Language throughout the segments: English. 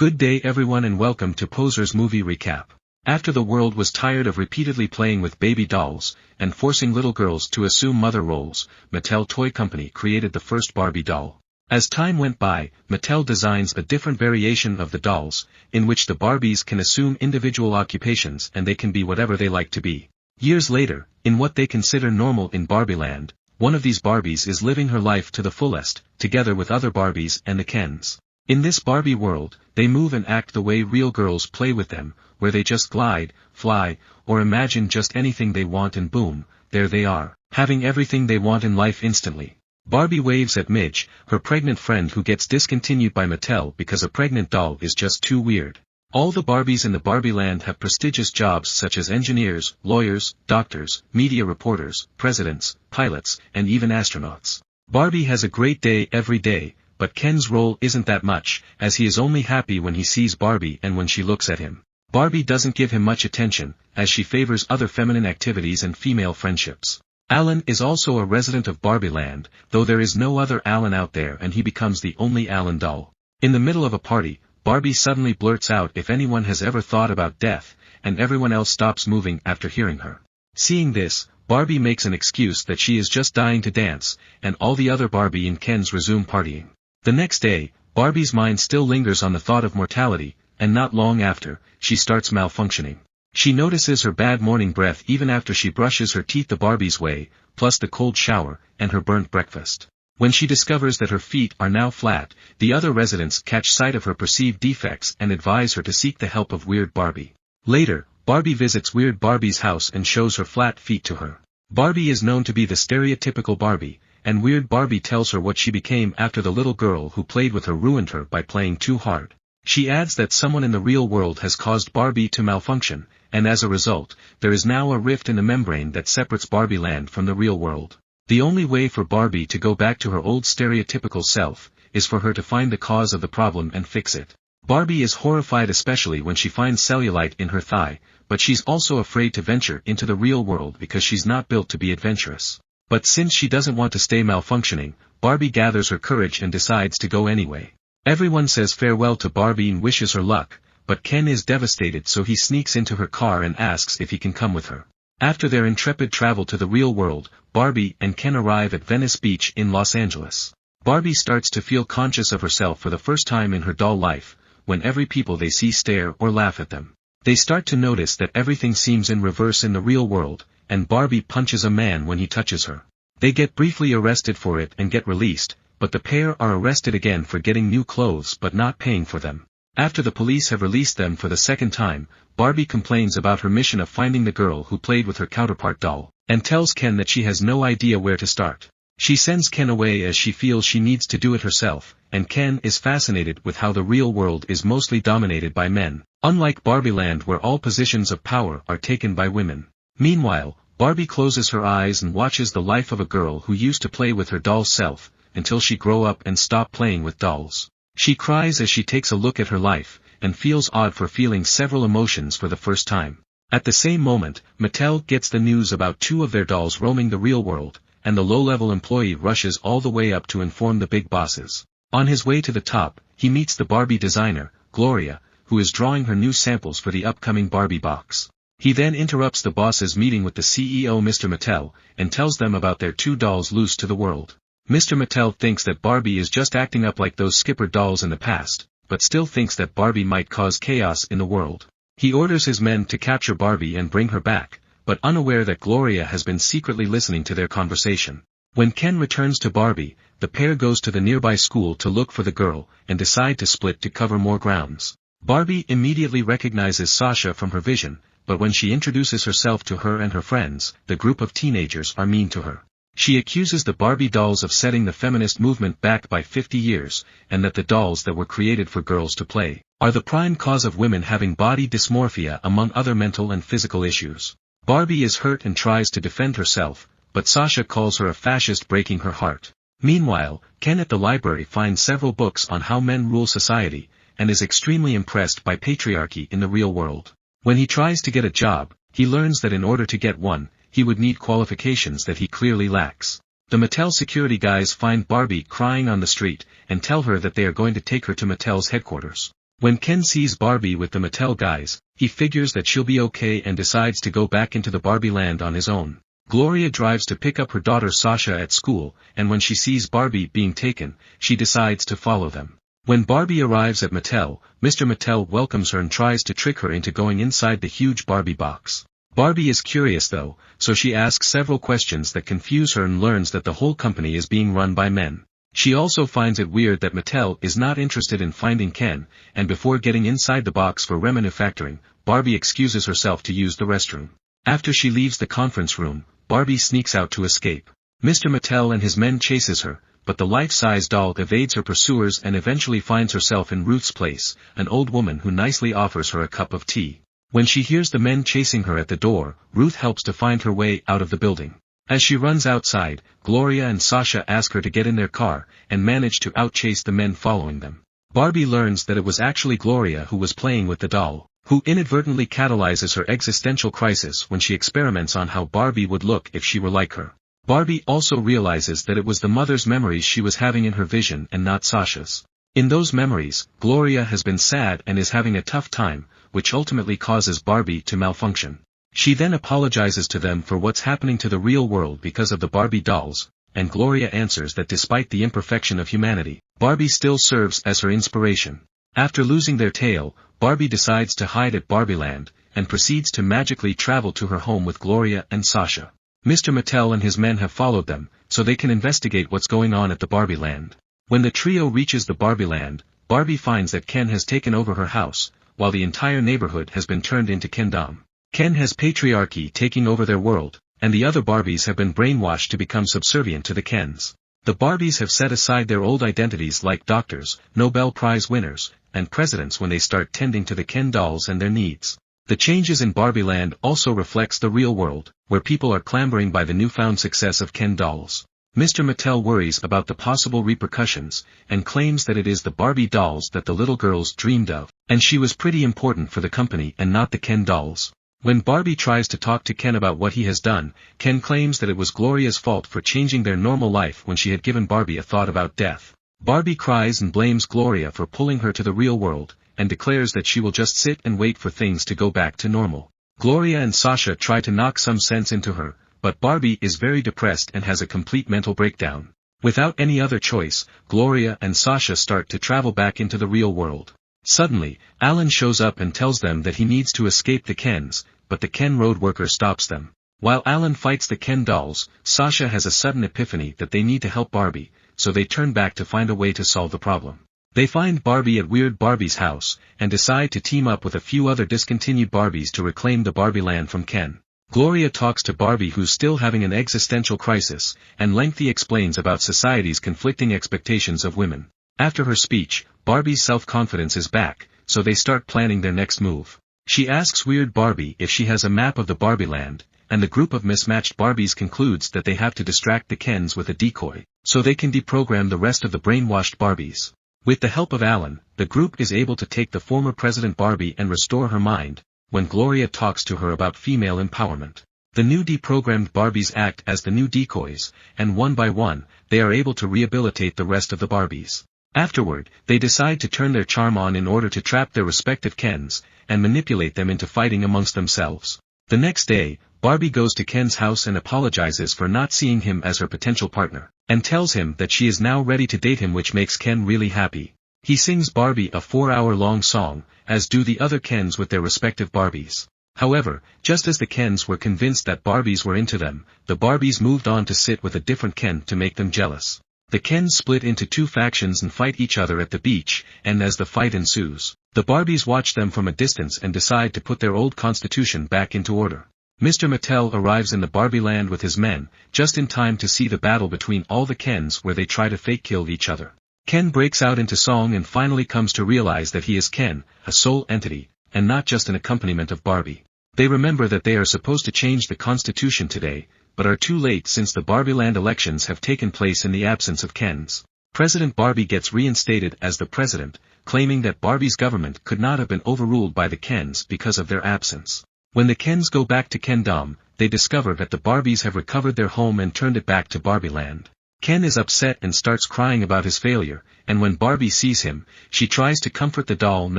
Good day everyone and welcome to Poser's Movie Recap. After the world was tired of repeatedly playing with baby dolls, and forcing little girls to assume mother roles, Mattel Toy Company created the first Barbie doll. As time went by, Mattel designs a different variation of the dolls, in which the Barbies can assume individual occupations and they can be whatever they like to be. Years later, in what they consider normal in Barbieland, one of these Barbies is living her life to the fullest, together with other Barbies and the Kens. In this Barbie world, they move and act the way real girls play with them, where they just glide, fly, or imagine just anything they want and boom, there they are, having everything they want in life instantly. Barbie waves at Midge, her pregnant friend who gets discontinued by Mattel because a pregnant doll is just too weird. All the Barbies in the Barbieland have prestigious jobs such as engineers, lawyers, doctors, media reporters, presidents, pilots, and even astronauts. Barbie has a great day every day, but Ken's role isn't that much, as he is only happy when he sees Barbie and when she looks at him. Barbie doesn't give him much attention, as she favors other feminine activities and female friendships. Alan is also a resident of Barbieland, though there is no other Alan out there and he becomes the only Alan doll. In the middle of a party, Barbie suddenly blurts out if anyone has ever thought about death, and everyone else stops moving after hearing her. Seeing this, Barbie makes an excuse that she is just dying to dance, and all the other Barbie and Kens resume partying. The next day, Barbie's mind still lingers on the thought of mortality, and not long after, she starts malfunctioning. She notices her bad morning breath even after she brushes her teeth the Barbie's way, plus the cold shower, and her burnt breakfast. When she discovers that her feet are now flat, the other residents catch sight of her perceived defects and advise her to seek the help of Weird Barbie. Later, Barbie visits Weird Barbie's house and shows her flat feet to her. Barbie is known to be the stereotypical Barbie, and Weird Barbie tells her what she became after the little girl who played with her ruined her by playing too hard. She adds that someone in the real world has caused Barbie to malfunction, and as a result, there is now a rift in the membrane that separates Barbieland from the real world. The only way for Barbie to go back to her old stereotypical self, is for her to find the cause of the problem and fix it. Barbie is horrified especially when she finds cellulite in her thigh, but she's also afraid to venture into the real world because she's not built to be adventurous. But since she doesn't want to stay malfunctioning, Barbie gathers her courage and decides to go anyway. Everyone says farewell to Barbie and wishes her luck, but Ken is devastated so he sneaks into her car and asks if he can come with her. After their intrepid travel to the real world, Barbie and Ken arrive at Venice Beach in Los Angeles. Barbie starts to feel conscious of herself for the first time in her doll life, when every people they see stare or laugh at them. They start to notice that everything seems in reverse in the real world, and Barbie punches a man when he touches her. They get briefly arrested for it and get released, but the pair are arrested again for getting new clothes but not paying for them. After the police have released them for the second time, Barbie complains about her mission of finding the girl who played with her counterpart doll, and tells Ken that she has no idea where to start. She sends Ken away as she feels she needs to do it herself, and Ken is fascinated with how the real world is mostly dominated by men, unlike Barbieland where all positions of power are taken by women. Meanwhile, Barbie closes her eyes and watches the life of a girl who used to play with her doll self, until she grow up and stop playing with dolls. She cries as she takes a look at her life, and feels odd for feeling several emotions for the first time. At the same moment, Mattel gets the news about two of their dolls roaming the real world, and the low-level employee rushes all the way up to inform the big bosses. On his way to the top, he meets the Barbie designer, Gloria, who is drawing her new samples for the upcoming Barbie box. He then interrupts the bosses' meeting with the CEO Mr. Mattel, and tells them about their two dolls loose to the world. Mr. Mattel thinks that Barbie is just acting up like those Skipper dolls in the past, but still thinks that Barbie might cause chaos in the world. He orders his men to capture Barbie and bring her back, but unaware that Gloria has been secretly listening to their conversation. When Ken returns to Barbie, the pair goes to the nearby school to look for the girl, and decide to split to cover more grounds. Barbie immediately recognizes Sasha from her vision, but when she introduces herself to her and her friends, the group of teenagers are mean to her. She accuses the Barbie dolls of setting the feminist movement back by 50 years, and that the dolls that were created for girls to play are the prime cause of women having body dysmorphia among other mental and physical issues. Barbie is hurt and tries to defend herself, but Sasha calls her a fascist, breaking her heart. Meanwhile, Ken at the library finds several books on how men rule society, and is extremely impressed by patriarchy in the real world. When he tries to get a job, he learns that in order to get one, he would need qualifications that he clearly lacks. The Mattel security guys find Barbie crying on the street, and tell her that they are going to take her to Mattel's headquarters. When Ken sees Barbie with the Mattel guys, he figures that she'll be okay and decides to go back into the Barbie land on his own. Gloria drives to pick up her daughter Sasha at school, and when she sees Barbie being taken, she decides to follow them. When Barbie arrives at Mattel, Mr. Mattel welcomes her and tries to trick her into going inside the huge Barbie box. Barbie is curious though, so she asks several questions that confuse her and learns that the whole company is being run by men. She also finds it weird that Mattel is not interested in finding Ken, and before getting inside the box for remanufacturing, Barbie excuses herself to use the restroom. After she leaves the conference room, Barbie sneaks out to escape. Mr. Mattel and his men chases her, but the life-size doll evades her pursuers and eventually finds herself in Ruth's place, an old woman who nicely offers her a cup of tea. When she hears the men chasing her at the door, Ruth helps to find her way out of the building. As she runs outside, Gloria and Sasha ask her to get in their car, and manage to outchase the men following them. Barbie learns that it was actually Gloria who was playing with the doll, who inadvertently catalyzes her existential crisis when she experiments on how Barbie would look if she were like her. Barbie also realizes that it was the mother's memories she was having in her vision and not Sasha's. In those memories, Gloria has been sad and is having a tough time, which ultimately causes Barbie to malfunction. She then apologizes to them for what's happening to the real world because of the Barbie dolls, and Gloria answers that despite the imperfection of humanity, Barbie still serves as her inspiration. After losing their tail, Barbie decides to hide at Barbieland, and proceeds to magically travel to her home with Gloria and Sasha. Mr. Mattel and his men have followed them, so they can investigate what's going on at the Barbieland. When the trio reaches the Barbieland, Barbie finds that Ken has taken over her house, while the entire neighborhood has been turned into Kendom. Ken has patriarchy taking over their world, and the other Barbies have been brainwashed to become subservient to the Kens. The Barbies have set aside their old identities like doctors, Nobel Prize winners, and presidents when they start tending to the Ken dolls and their needs. The changes in Barbieland also reflects the real world, where people are clamoring by the newfound success of Ken dolls. Mr. Mattel worries about the possible repercussions, and claims that it is the Barbie dolls that the little girls dreamed of, and she was pretty important for the company and not the Ken dolls. When Barbie tries to talk to Ken about what he has done, Ken claims that it was Gloria's fault for changing their normal life when she had given Barbie a thought about death. Barbie cries and blames Gloria for pulling her to the real world, and declares that she will just sit and wait for things to go back to normal. Gloria and Sasha try to knock some sense into her, but Barbie is very depressed and has a complete mental breakdown. Without any other choice, Gloria and Sasha start to travel back into the real world. Suddenly, Alan shows up and tells them that he needs to escape the Kens, but the Ken road worker stops them. While Alan fights the Ken dolls, Sasha has a sudden epiphany that they need to help Barbie, so they turn back to find a way to solve the problem. They find Barbie at Weird Barbie's house, and decide to team up with a few other discontinued Barbies to reclaim the Barbie land from Ken. Gloria talks to Barbie, who's still having an existential crisis, and lengthy explains about society's conflicting expectations of women. After her speech, Barbie's self-confidence is back, so they start planning their next move. She asks Weird Barbie if she has a map of the Barbieland, and the group of mismatched Barbies concludes that they have to distract the Kens with a decoy, so they can deprogram the rest of the brainwashed Barbies. With the help of Alan, the group is able to take the former President Barbie and restore her mind, when Gloria talks to her about female empowerment. The new deprogrammed Barbies act as the new decoys, and one by one, they are able to rehabilitate the rest of the Barbies. Afterward, they decide to turn their charm on in order to trap their respective Kens, and manipulate them into fighting amongst themselves. The next day, Barbie goes to Ken's house and apologizes for not seeing him as her potential partner, and tells him that she is now ready to date him, which makes Ken really happy. He sings Barbie a 4-hour-long song, as do the other Kens with their respective Barbies. However, just as the Kens were convinced that Barbies were into them, the Barbies moved on to sit with a different Ken to make them jealous. The Kens split into two factions and fight each other at the beach, and as the fight ensues, the Barbies watch them from a distance and decide to put their old constitution back into order. Mr. Mattel arrives in the Barbie land with his men, just in time to see the battle between all the Kens where they try to fake kill each other. Ken breaks out into song and finally comes to realize that he is Ken, a soul entity, and not just an accompaniment of Barbie. They remember that they are supposed to change the constitution today, but are too late since the Barbieland elections have taken place in the absence of Kens. President Barbie gets reinstated as the president, claiming that Barbie's government could not have been overruled by the Kens because of their absence. When the Kens go back to Kendom, they discover that the Barbies have recovered their home and turned it back to Barbieland. Ken is upset and starts crying about his failure, and when Barbie sees him, she tries to comfort the doll and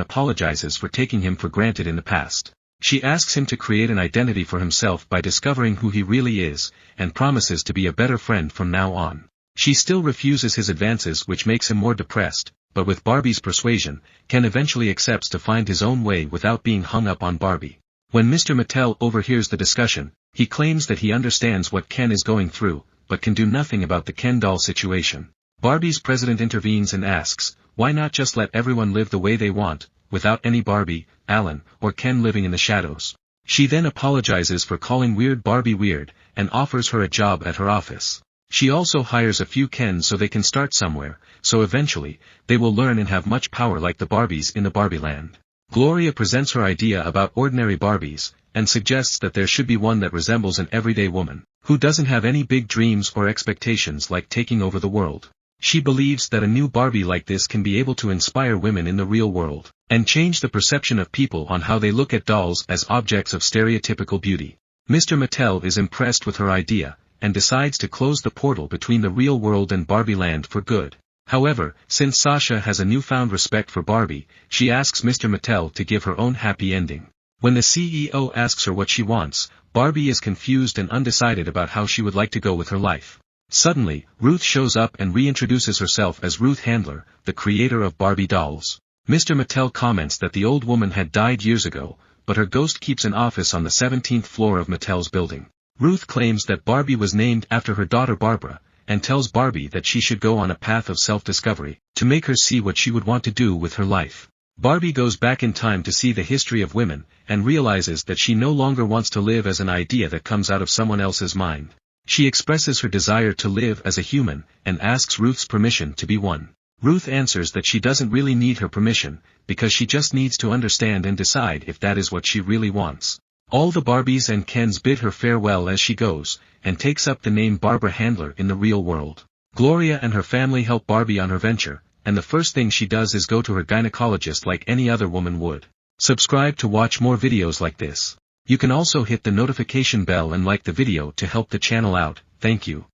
apologizes for taking him for granted in the past. She asks him to create an identity for himself by discovering who he really is, and promises to be a better friend from now on. She still refuses his advances, which makes him more depressed, but with Barbie's persuasion, Ken eventually accepts to find his own way without being hung up on Barbie. When Mr. Mattel overhears the discussion, he claims that he understands what Ken is going through, but can do nothing about the Ken doll situation. Barbie's president intervenes and asks, why not just let everyone live the way they want, without any Barbie, Alan, or Ken living in the shadows? She then apologizes for calling weird Barbie weird, and offers her a job at her office. She also hires a few Kens so they can start somewhere, so eventually, they will learn and have much power like the Barbies in the Barbie land. Gloria presents her idea about ordinary Barbies, and suggests that there should be one that resembles an everyday woman, who doesn't have any big dreams or expectations like taking over the world. She believes that a new Barbie like this can be able to inspire women in the real world, and change the perception of people on how they look at dolls as objects of stereotypical beauty. Mr. Mattel is impressed with her idea, and decides to close the portal between the real world and Barbie land for good. However, since Sasha has a newfound respect for Barbie, she asks Mr. Mattel to give her own happy ending. When the CEO asks her what she wants, Barbie is confused and undecided about how she would like to go with her life. Suddenly, Ruth shows up and reintroduces herself as Ruth Handler, the creator of Barbie dolls. Mr. Mattel comments that the old woman had died years ago, but her ghost keeps an office on the 17th floor of Mattel's building. Ruth claims that Barbie was named after her daughter Barbara, and tells Barbie that she should go on a path of self-discovery, to make her see what she would want to do with her life. Barbie goes back in time to see the history of women, and realizes that she no longer wants to live as an idea that comes out of someone else's mind. She expresses her desire to live as a human, and asks Ruth's permission to be one. Ruth answers that she doesn't really need her permission, because she just needs to understand and decide if that is what she really wants. All the Barbies and Kens bid her farewell as she goes, and takes up the name Barbara Handler in the real world. Gloria and her family help Barbie on her venture, and the first thing she does is go to her gynecologist like any other woman would. Subscribe to watch more videos like this. You can also hit the notification bell and like the video to help the channel out. Thank you.